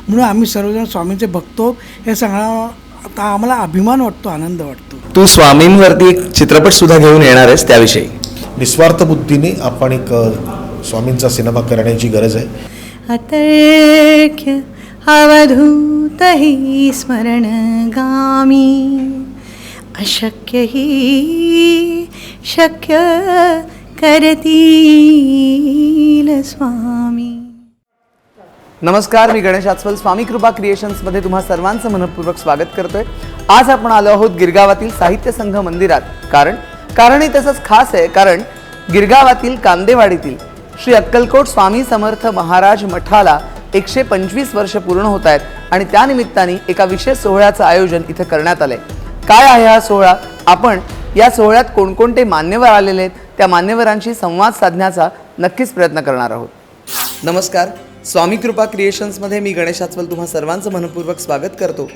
म्हणून आम्ही सर्वजण स्वामींचे भक्त आहोत हे सांगणं आता आम्हाला अभिमान वाटतो, आनंद वाटतो. तू स्वामींवरती एक चित्रपट सुद्धा घेऊन येणार आहेस, त्याविषयी निस्वार्थ बुद्धीने आपण एक स्वामींचा सिनेमा करण्याची गरज आहे. अतर्क्य अवधूत हि स्मरणगामी अशक्य हि शक्य करतील स्वामी. नमस्कार, मी गणेश आचवल स्वामी कृपा क्रिएशन्समध्ये तुम्हा सर्वांचं मनपूर्वक स्वागत करतोय. आज आपण आलो आहोत गिरगावातील साहित्य संघ मंदिरात. कारणही तसंच खास आहे, कारण गिरगावातील कांदेवाडीतील श्री अक्कलकोट स्वामी समर्थ महाराज मठाला 125 वर्ष पूर्ण होत आहेत आणि त्यानिमित्ताने एका विशेष सोहळ्याचं आयोजन इथं करण्यात आलंय. काय आहे हा सोहळा, आपण या सोहळ्यात कोणकोणते मान्यवर आलेले आहेत त्या मान्यवरांशी संवाद साधण्याचा नक्कीच प्रयत्न करणार आहोत. नमस्कार, स्वामी कृपा क्रिएशन्समध्ये मी गणेश आचवल तुम्हा सर्वांचं मनपूर्वक स्वागत करतो.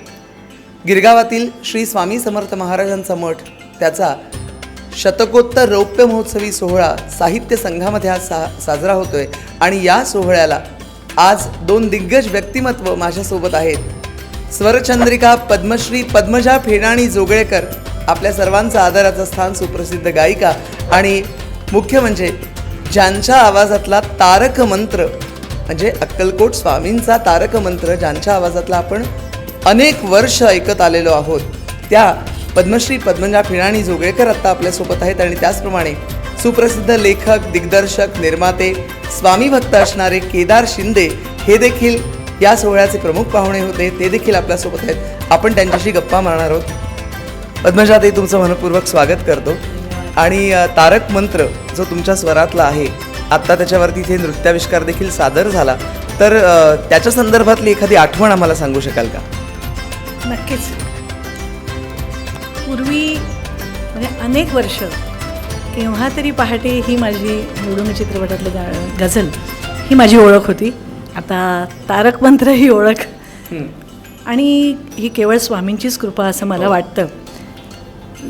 गिरगावातील श्री स्वामी समर्थ महाराजांचा मठ, त्याचा शतकोत्तर रौप्य महोत्सवी सोहळा साहित्य संघामध्ये आज साजरा होतोय आणि या सोहळ्याला आज 2 दिग्गज व्यक्तिमत्व माझ्यासोबत आहेत. स्वरचंद्रिका पद्मश्री पद्मजा फेडाणी जोगळेकर, आपल्या सर्वांचं आदराचं स्थान, सुप्रसिद्ध गायिका, आणि मुख्य म्हणजे ज्यांच्या आवाजातला तारक मंत्र म्हणजे अक्कलकोट स्वामींचा तारक मंत्र, ज्यांच्या आवाजातला आपण अनेक वर्ष ऐकत आलेलो आहोत, त्या पद्मश्री पद्मजा फेडाणी जोगळेकर आत्ता आपल्यासोबत आहेत. आणि त्याचप्रमाणे सुप्रसिद्ध लेखक, दिग्दर्शक, निर्माते, स्वामी भक्त असणारे केदार शिंदे हे देखील या सोहळ्याचे प्रमुख पाहुणे होते, ते देखील आपल्यासोबत आहेत. आपण त्यांच्याशी गप्पा मारणार आहोत. पद्मजा ताई, तुमचं मनपूर्वक स्वागत करतो. आणि तारक मंत्र जो तुमच्या स्वरातला आहे, आत्ता त्याच्यावरती इथे नृत्याविष्कार देखील सादर झाला, तर त्याच्या संदर्भातली एखादी आठवण आम्हाला सांगू शकाल का? नक्कीच. पूर्वी म्हणजे अनेक वर्ष केव्हा तरी पहाटे ही माझी निवडून चित्रपटातलं गझल ही माझी ओळख होती. आता तारक मंत्र ही ओळख, आणि ही केवळ स्वामींचीच कृपा असं मला वाटतं.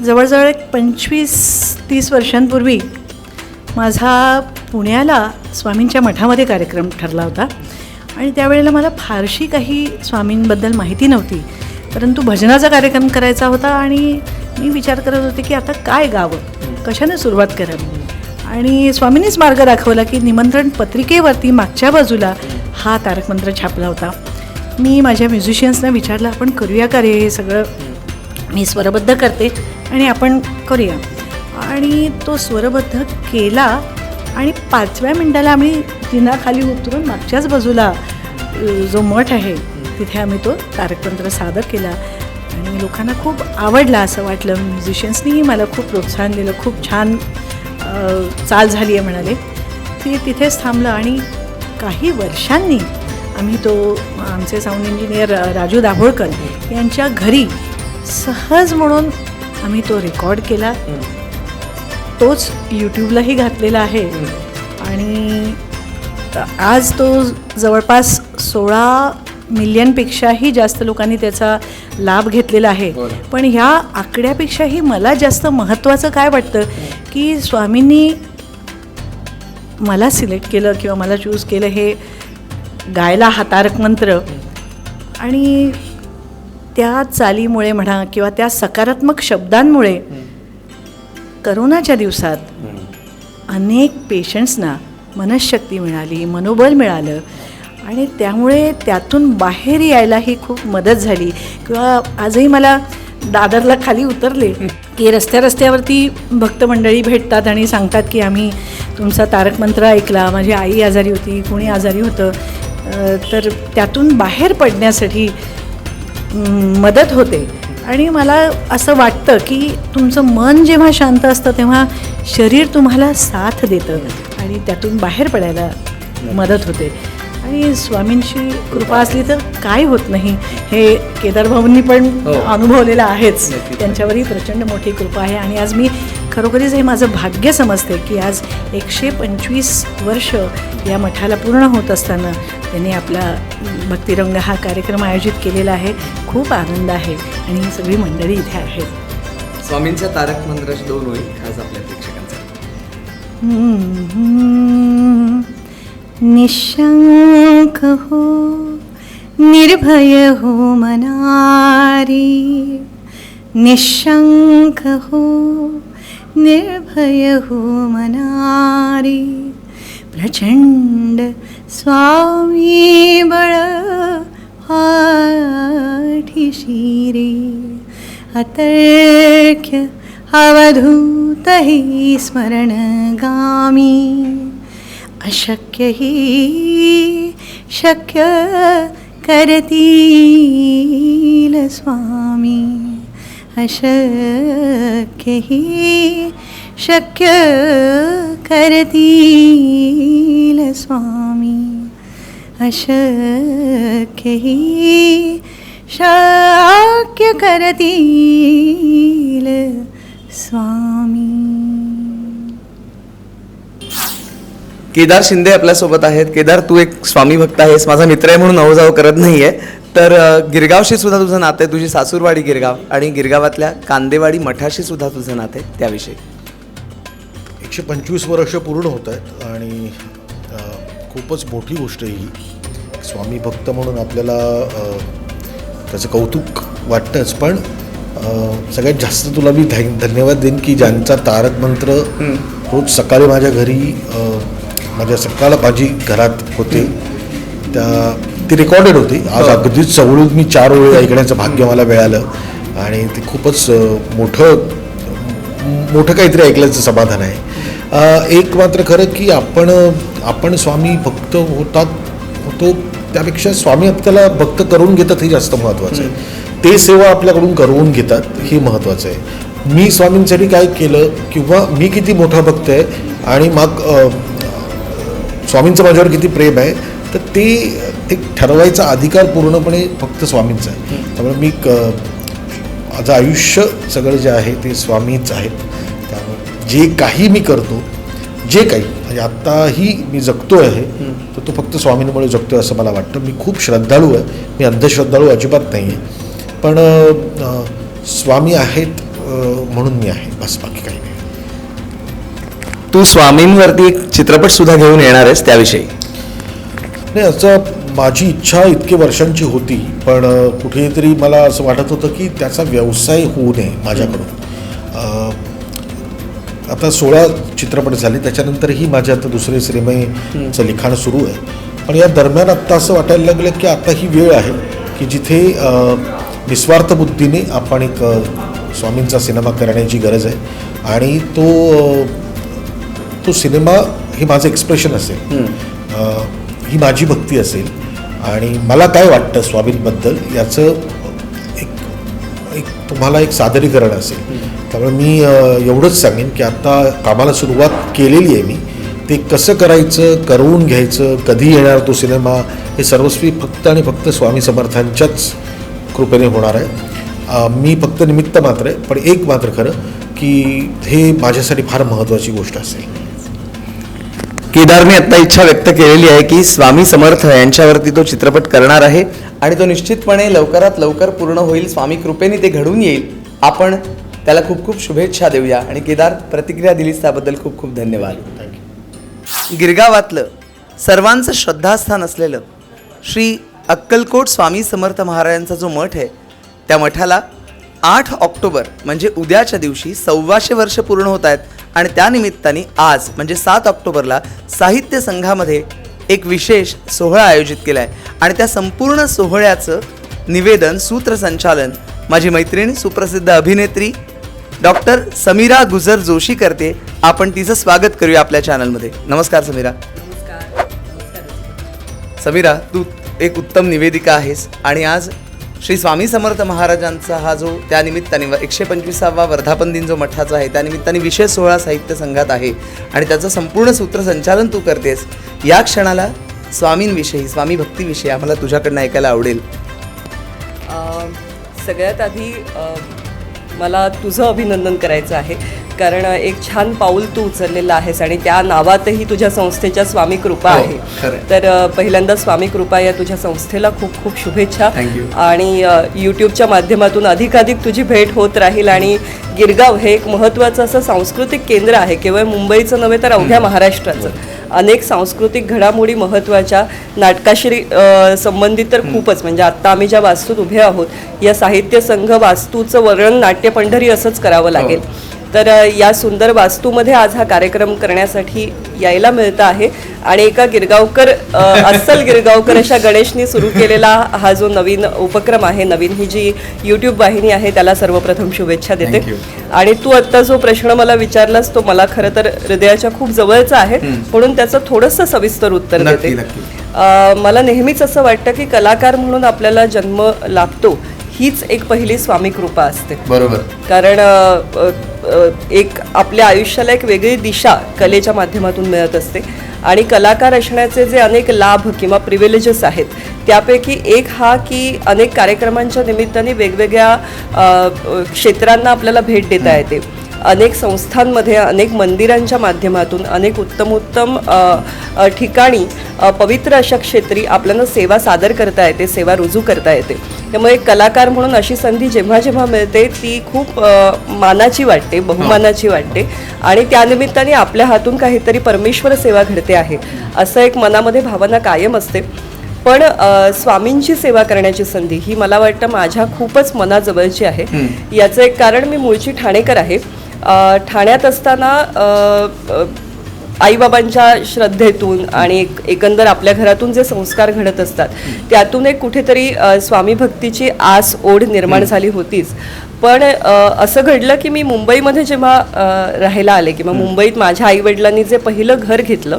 जवळजवळ 25-30 वर्षांपूर्वी माझा पुण्याला स्वामींच्या मठामध्ये कार्यक्रम ठरला होता आणि त्यावेळेला मला फारशी काही स्वामींबद्दल माहिती नव्हती, परंतु भजनाचा कार्यक्रम करायचा होता आणि मी विचार करत होते की आता काय गावं, कशाने सुरुवात करावी. आणि स्वामींनीच मार्ग दाखवला की निमंत्रण पत्रिकेवरती मागच्या बाजूला हा तारक मंत्र छापला होता. मी माझ्या म्युझिशियन्सना विचारलं, आपण करूया का रे हे सगळं, मी स्वरबद्ध करते आणि आपण करूया. आणि तो स्वरबद्ध केला आणि 5व्या मिनिटाला आम्ही जिनाखाली उतरून मागच्याच बाजूला जो मठ आहे तिथे आम्ही तो तारक मंत्र सादर केला आणि लोकांना खूप आवडला असं वाटलं. म्युझिशियन्सनीही मला खूप प्रोत्साहन दिलं, खूप छान चाल झाली आहे म्हणाले. ती तिथेच थांबलं आणि काही वर्षांनी आम्ही तो आमचे साऊंड इंजिनियर राजू दाभोळकर यांच्या घरी सहज म्हणून आम्ही तो रेकॉर्ड केला. तोच यूट्यूबलाही घातलेला आहे आणि आज तो जवळपास 16 मिलियनपेक्षाही जास्त लोकांनी त्याचा लाभ घेतलेला आहे. पण ह्या आकड्यापेक्षाही मला जास्त महत्त्वाचं काय वाटतं की स्वामींनी मला सिलेक्ट केलं किंवा मला चूज केलं हे गायला हा तारक मंत्र, आणि त्या चालीमुळे म्हणा किंवा त्या सकारात्मक शब्दांमुळे करोनाच्या दिवसात अनेक पेशंट्सना मनःशक्ती मिळाली, मनोबल मिळालं आणि त्यामुळे त्यातून बाहेर यायलाही खूप मदत झाली. किंवा आजही मला दादरला खाली उतरले की रस्त्यावरती भक्त मंडळी भेटतात आणि सांगतात की आम्ही तुमचा तारक मंत्र ऐकला, माझी आई आजारी होती, कोणी आजारी होतं, तर त्यातून बाहेर पडण्यासाठी मदत होते. आणि मला असं वाटतं की तुमचं मन जेव्हा शांत असतं तेव्हा शरीर तुम्हाला साथ देतं आणि त्यातून बाहेर पडायला मदत होते. आणि स्वामींची कृपा असली तर काय होत नाही, हे केदार भाऊंनी पण अनुभवलेलं आहेच. त्यांच्यावरही प्रचंड मोठी कृपा आहे. आणि आज मी खरोखरीच हे माझं भाग्य समजते की आज 125 वर्ष या मठाला पूर्ण होत असताना त्यांनी आपला भक्तिरंग हा कार्यक्रम आयोजित केलेला आहे. खूप आनंद आहे आणि ही सगळी मंडळी इथे आहेत. स्वामींच्या तारक मंत्राचे 2 ओळी आज आपल्या प्रेक्षकांचा. निशंक हो निर्भय हो मनारी, निशंक हो निर्भय हो मनारी, प्रचंड स्वामी बळ पाठीशी रे, अतर्क्य अवधूत हि स्मरणगामी, अशक्य हि शक्य करतील स्वामी, अशक्य हि शक्य करतील स्वामी, अशक्य हि शक्य करतील स्वामी. केदार शिंदे आपल्यासोबत आहेत. केदार, तू एक स्वामी भक्त आहेस, माझा मित्र आहे म्हणून अवजाव करत नाहीये. तर गिरगावशी सुद्धा तुझं नातं आहे, तुझी सासूरवाडी गिरगाव आणि गिरगावातल्या कांदेवाडी मठाशी सुद्धा तुझं नातं आहे, त्याविषयी. 125 वर्ष पूर्ण होत आहेत आणि खूपच मोठी गोष्ट आहे ही. स्वामी भक्त म्हणून आपल्याला त्याचं कौतुक वाटतंच, पण सगळ्यात जास्त तुला मी धन्यवाद देईन की ज्यांचा तारक मंत्र रोज सकाळी माझ्या घरी माझी घरात होते, ती रेकॉर्डेड होती. आज अगदीच चवळून मी 4 वेळा ऐकण्याचं भाग्य मला मिळालं आणि ते खूपच मोठं काहीतरी ऐकल्याचं समाधान आहे. एक मात्र खरं की आपण स्वामी भक्त होतो त्यापेक्षा स्वामी आपल्याला भक्त करून घेतात हे जास्त महत्त्वाचं आहे. ते सेवा आपल्याकडून करवून घेतात हे महत्त्वाचं आहे. मी स्वामींसाठी काय केलं किंवा मी किती मोठा भक्त आहे आणि मग स्वामींचं माझ्यावर किती प्रेम आहे, तर ते ठरवायचा अधिकार पूर्णपणे फक्त स्वामींचा आहे. त्यामुळे मी माझं आयुष्य सगळं जे आहे ते स्वामीच आहेत. त्यामुळे जे काही मी करतो, जे काही म्हणजे आत्ताही मी जगतो आहे तर तो फक्त स्वामींमुळे जगतो असं मला वाटतं. मी खूप श्रद्धाळू आहे, मी अंधश्रद्धाळू अजिबात नाही आहे, पण स्वामी आहेत म्हणून मी आहे, बस बाकी काही नाही. तू स्वामींवरती एक चित्रपट सुद्धा घेऊन येणार आहेस, त्याविषयी. नाही, असं माझी इच्छा इतके वर्षांची होती, पण कुठेतरी मला असं वाटत होतं की त्याचा व्यवसाय होऊ नये माझ्याकडून. आता 16 चित्रपट झाले, त्याच्यानंतरही माझ्या आता दुसरे सिनेमेचं लिखाण सुरू आहे. पण या दरम्यान आत्ता असं वाटायला लागलं की आता ही वेळ आहे की जिथे निस्वार्थ बुद्धीने आपण एक स्वामींचा सिनेमा करण्याची गरज आहे आणि तो सिनेमा हे माझं एक्सप्रेशन असेल, ही माझी भक्ती असेल आणि मला काय वाटतं स्वामींबद्दल याचं एक तुम्हाला एक सादरीकरण असेल. त्यामुळे मी एवढंच सांगेन की आत्ता कामाला सुरुवात केलेली आहे मी. ते कसं करायचं, करवून घ्यायचं, कधी येणार तो सिनेमा, हे सर्वस्वी फक्त आणि फक्त स्वामी समर्थांच्याच कृपेने होणार आहे. मी फक्त निमित्त मात्र आहे, पण एक मात्र खरं की हे माझ्यासाठी फार महत्त्वाची गोष्ट असेल. केदारने आता इच्छा व्यक्त केलेली आहे की स्वामी समर्थ यांच्यावरती तो चित्रपट करणार आहे आणि तो निश्चितपणे लवकरात लवकर पूर्ण होईल. स्वामी कृपेने ते घडून येईल. आपण त्याला खूप खूप शुभेच्छा देऊया. आणि केदार, प्रतिक्रिया दिलीस त्याबद्दल खूप खूप धन्यवाद. गिरगावातलं सर्वांचं श्रद्धास्थान असलेलं श्री अक्कलकोट स्वामी समर्थ महाराजांचा जो मठ आहे, त्या मठाला 8 ऑक्टोबर म्हणजे उद्याच्या दिवशी 125 वर्ष पूर्ण होत आहेत. आणि त्यानिमित्ताने आज म्हणजे 7 ऑक्टोबरला साहित्य संघामध्ये एक विशेष सोहळा आयोजित केला आहे. आणि त्या संपूर्ण सोहळ्याचं निवेदन, सूत्रसंचालन माझी मैत्रीण, सुप्रसिद्ध अभिनेत्री डॉक्टर समीरा गुजर जोशी करते. आपण तिचं स्वागत करूया आपल्या चॅनलमध्ये. नमस्कार समीरा. समीरा, तू एक उत्तम निवेदिका आहेस आणि आज श्री स्वामी समर्थ महाराजांचा हा जो त्यानिमित्ताने 125वा वर्धापन दिन जो मठाचा आहे त्यानिमित्ताने विशेष सोहळा साहित्य संघात आहे आणि त्याचं संपूर्ण सूत्रसंचालन तू करतेस. या क्षणाला स्वामींविषयी, स्वामी भक्तीविषयी आम्हाला तुझ्याकडनं ऐकायला आवडेल. सगळ्यात आधी मला तुझं अभिनंदन करायचं आहे, कारण एक छान पाऊल तू उचललेलं आहेस आणि त्या नावातही तुझ्या संस्थेच्या स्वामी कृपा आहे. तर पहिल्यांदा स्वामी कृपा या तुझ्या संस्थेला खूप खूप शुभेच्छा. आणि यूट्यूबच्या माध्यमातून अधिकाधिक तुझी भेट होत राहील. आणि गिरगाव हे एक महत्त्वाचं असं सांस्कृतिक केंद्र आहे, केवळ मुंबईचं नव्हे तर अवघ्या महाराष्ट्राचं. अनेक सांस्कृतिक घडामोडी महत्त्वाच्या नाटकाशी संबंधित तर खूपच. म्हणजे आत्ता आम्ही ज्या वास्तूत उभे आहोत या साहित्य संघ वास्तूचं वर्णन नाट्य पंढरी असंच करावं लागेल. तर या सुंदर वास्तूमध्ये आज हा कार्यक्रम करण्यासाठी यायला मिळतं आहे. आणि एका गिरगावकर अस्सल गिरगावकर अशा गणेशनी सुरू केलेला हा जो नवीन उपक्रम आहे, नवीन ही जी यूट्यूब वाहिनी आहे, त्याला सर्वप्रथम शुभेच्छा देते. आणि तू आत्ता जो प्रश्न मला विचारलास तो मला खरं तर हृदयाच्या खूप जवळचा आहे, म्हणून त्याचं थोडंसं सविस्तर उत्तर देते. मला नेहमीच असं वाटतं की कलाकार म्हणून आपल्याला जन्म लाभतो हीच एक पहिली स्वामी कृपा असते. बरोबर. कारण एक आपल्या आयुष्याला एक वेगळी दिशा कलेच्या माध्यमातून मिळत असते. आणि कलाकार असण्याचे जे अनेक लाभ किंवा प्रिव्हिलेजेस आहेत त्यापैकी एक हा की अनेक कार्यक्रमांच्या निमित्ताने वेगवेगळ्या क्षेत्रांना आपल्याला भेट देता येते. अनेक संस्थांमध्ये, अनेक मंदिरांच्या माध्यमातून, अनेक उत्तम ठिकाणी पवित्र अशा क्षेत्री आपल्याला सेवा सादर करता येते, सेवा रुजू करता येते. त्यामुळे एक कलाकार म्हणून अशी संधी जेव्हा जेव्हा मिळते ती खूप मानाची वाटते, बहुमानाची वाटते. आणि त्यानिमित्ताने आपल्या हातून काहीतरी परमेश्वर सेवा घडते आहे असं एक मनामध्ये भावना कायम असते. पण स्वामींची सेवा करण्याची संधी ही मला वाटतं माझ्या खूपच मनाजवळची आहे. याचं एक कारण मी मूळची ठाणेकर आहे. ठाण्यात असताना आईबाबांच्या श्रद्धेतून आणि एकंदर आपल्या घरातून जे संस्कार घडत असतात त्यातून एक कुठेतरी स्वामी भक्तीची आस ओढ निर्माण झाली होतीच. पण असं घडलं की मी मुंबईमध्ये जेव्हा राहायला आले किंवा मुंबईत माझ्या आईवडिलांनी जे पहिलं घर घेतलं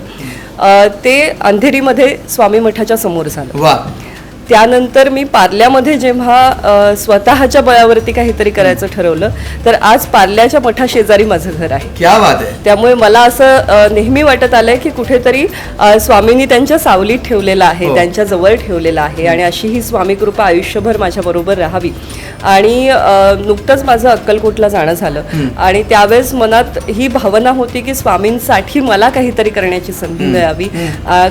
ते अंधेरीमध्ये स्वामी मठाच्या समोर झालं. वा. त्यानंतर मी पार्ल्यामध्ये जेव्हा स्वतःच्या बळावरती काहीतरी करायचं ठरवलं तर आज पार्ल्याच्या मठा शेजारी माझं घर आहे. क्या बात आहे. त्यामुळे मला असं नेहमी वाटत आलंय की कुठेतरी स्वामींनी त्यांच्या सावलीत ठेवलेलं आहे, त्यांच्या जवळ ठेवलेलं आहे. आणि अशी ही स्वामी कृपा आयुष्यभर माझ्याबरोबर राहावी. आणि नुकतंच माझं अक्कलकोटला जाणं झालं आणि त्यावेळेस मनात ही भावना होती की स्वामींसाठी मला काहीतरी करण्याची संधी मिळावी.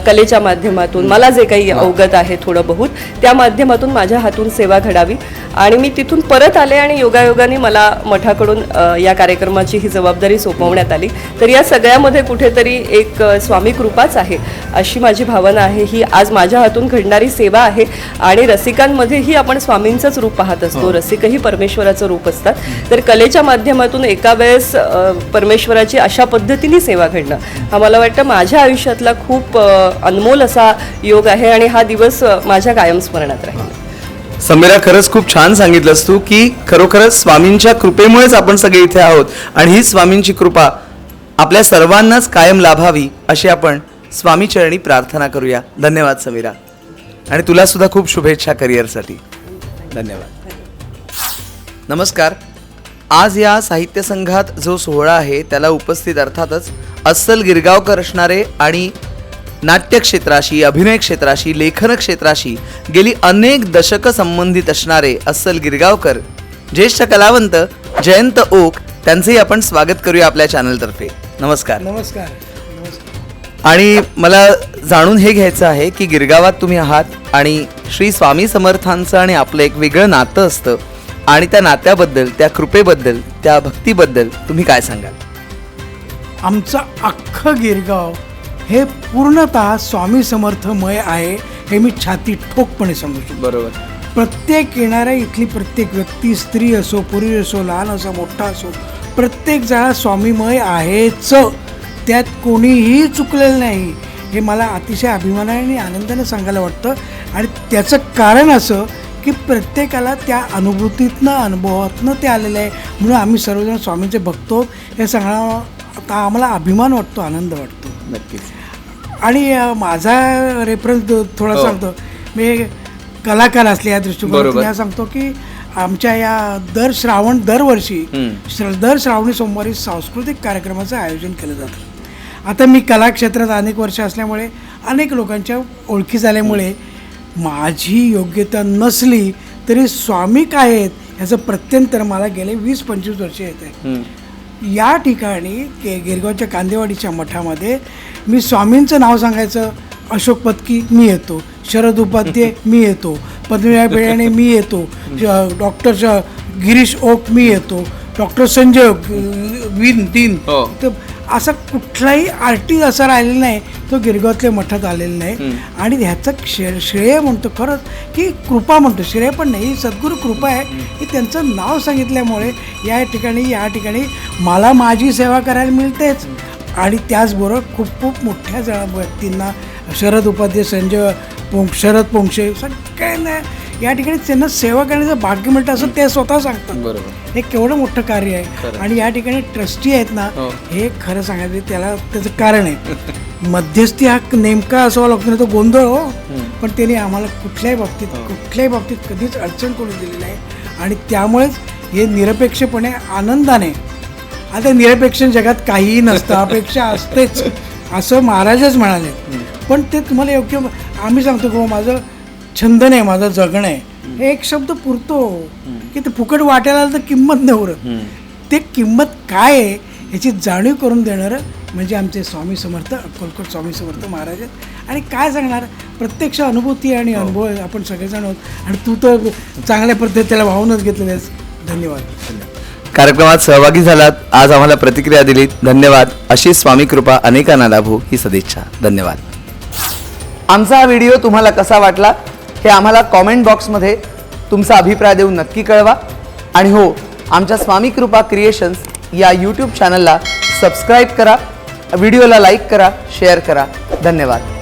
कलेच्या माध्यमातून मला जे काही अवगत आहे थोडं बहुत त्या माध्यमातून माझ्या हातून सेवा घडावी. आणि मी तिथून परत आले आणि योगायोगाने मला मठाकडून या कार्यक्रमाची ही जबाबदारी सोपवण्यात आली. तर या सगळ्यामध्ये कुठेतरी एक स्वामी कृपाच आहे अशी माझी भावना आहे. ही आज माझ्या हातून घडणारी सेवा आहे. आणि रसिकांमध्येही आपण स्वामींचंच रूप पाहत असतो, रसिकही परमेश्वराचं रूप असतात. तर कलेच्या माध्यमातून एका वेळेस परमेश्वराची अशा पद्धतीने सेवा घडणं हा मला वाटतं माझ्या आयुष्यातला खूप अनमोल असा योग आहे. आणि हा दिवस माझ्या कायम स्मरणात राहील. समीरा, खरंच खूप छान सांगितलंस तू की खरोखरच स्वामींच्या कृपेमुळेच आपण सगळे इथे आहोत आणि ही स्वामींची कृपा आपल्या सर्वांनाच कायम लाभावी अशी आपण स्वामी चरणी प्रार्थना करूया. धन्यवाद समीरा. आणि तुला सुद्धा खूप शुभेच्छा करिअरसाठी. धन्यवाद. नमस्कार. आज या साहित्य संघात जो सोहळा आहे त्याला उपस्थित अर्थातच अस्सल गिरगावकर असणारे आणि नाट्य क्षेत्राशी, अभिनय क्षेत्राशी, लेखन क्षेत्राशी गेली अनेक दशकं संबंधित असणारे अस्सल गिरगावकर, ज्येष्ठ कलावंत जयंत ओक, त्यांचेही आपण स्वागत करूया आपल्या चॅनलतर्फे. नमस्कार. नमस्कार. आणि मला जाणून हे घ्यायचं आहे की गिरगावात तुम्ही आहात आणि श्री स्वामी समर्थांचं आणि आपलं एक वेगळं नातं असतं आणि त्या नात्याबद्दल, त्या कृपेबद्दल, त्या भक्तीबद्दल तुम्ही काय सांगाल? आमचं अख्खं गिरगाव हे पूर्णतः स्वामी समर्थमय आहे हे मी छाती ठोकपणे सांगू शकतो. बरोबर. प्रत्येक येणाऱ्या इथली प्रत्येक व्यक्ती, स्त्री असो, पुरुष असो, लहान असो, मोठा असो, प्रत्येक जण स्वामीमय आहेच. त्यात कोणीही चुकलेलं नाही हे मला अतिशय अभिमानाने आणि आनंदाने सांगायला वाटतं. आणि त्याचं कारण असं की प्रत्येकाला त्या अनुभूतीतनं, अनुभवातनं ते आलेलं आहे. म्हणून आम्ही सर्वजण स्वामींचे भक्त हे सांगणं आता आम्हाला अभिमान वाटतो, आनंद वाटतो. नक्कीच. आणि माझा रेफरन्स थोडा सांगतो. मी कलाकार असले या दृष्टिकोनातून या सांगतो की आमच्या या दरवर्षी दर श्रावणी सोमवारी सांस्कृतिक कार्यक्रमाचं आयोजन केलं जातं. आता मी कला क्षेत्रात अनेक वर्ष असल्यामुळे अनेक लोकांच्या ओळखी झाल्यामुळे माझी योग्यता नसली तरी स्वामी काय आहेत ह्याचं प्रत्यंतर मला गेले 20-25 वर्ष येत आहे. या ठिकाणी गिरगावच्या कांदेवाडीच्या मठामध्ये मी स्वामींचं नाव सांगायचं, अशोक पत्की मी येतो, शरद उपाध्ये मी येतो, पद्मविभूषण बेळ्याने मी येतो, डॉक्टर गिरीश ओक मी येतो, डॉक्टर संजय दिन तर असा कुठलाही आर्टिस्ट असा राहिलेला नाही तो गिरगावातल्या मठात आलेला नाही. आणि ह्याचं श्रेय म्हणतो खरंच की कृपा म्हणतो, श्रेय पण नाही, ही सद्गुरू कृपा आहे की त्यांचं नाव सांगितल्यामुळे या ठिकाणी मला माझी सेवा करायला मिळतेच. आणि त्याचबरोबर खूप खूप मोठ्या व्यक्तींना, शरद उपाध्ये, संजय शरद पोंक्षे, सगळ्यांना या ठिकाणी त्यांना सेवा करण्याचं भाग्य मिळतं असं ते स्वतः सांगतात. बरोबर. हे केवढं मोठं कार्य आहे. आणि या ठिकाणी ट्रस्टी आहेत ना, हे खरं सांगायचं त्याचं कारण आहे. मध्यस्थी हा नेमका असावा लागतो ना, तो गोंधळ हो, पण त्यांनी आम्हाला कुठल्याही बाबतीत कधीच अडचण करून दिली नाही. आणि त्यामुळेच हे निरपेक्षपणे आनंदाने, आता निरपेक्ष जगात काहीही नसतं, अपेक्षा असतेच असं महाराजच म्हणाले. पण ते तुम्हाला योग्य, आम्ही सांगतो की माझं छंद नाही, माझं जगणं आहे, हे एक शब्द पुरतो की ते फुकट वाटायला आलं तर किंमत नाही उरत. ते किंमत काय आहे याची जाणीव करून देणारं म्हणजे आमचे स्वामी समर्थ, अक्कलकोट स्वामी समर्थ महाराज आहेत. आणि काय सांगणार, प्रत्यक्ष अनुभूती आणि अनुभव आपण सगळेजण आहोत. आणि तू तर चांगल्या पद्धतीने त्याला वाहूनच घेतलेलं आहेस. धन्यवाद. कार्यक्रमात सहभागी झालात, आज आम्हाला प्रतिक्रिया दिलीत, धन्यवाद. अशी स्वामी कृपा अनेकांना लाभो ही सदिच्छा. धन्यवाद. आमचा हा व्हिडिओ तुम्हाला कसा वाटला हे आम्हाला कॉमेंट बॉक्समध्ये तुमचा अभिप्राय देऊन नक्की कळवा. आणि हो, आमच्या स्वामी कृपा क्रिएशन्स या यूट्यूब चॅनलला सबस्क्राईब करा, व्हिडिओला लाईक करा, शेअर करा. धन्यवाद.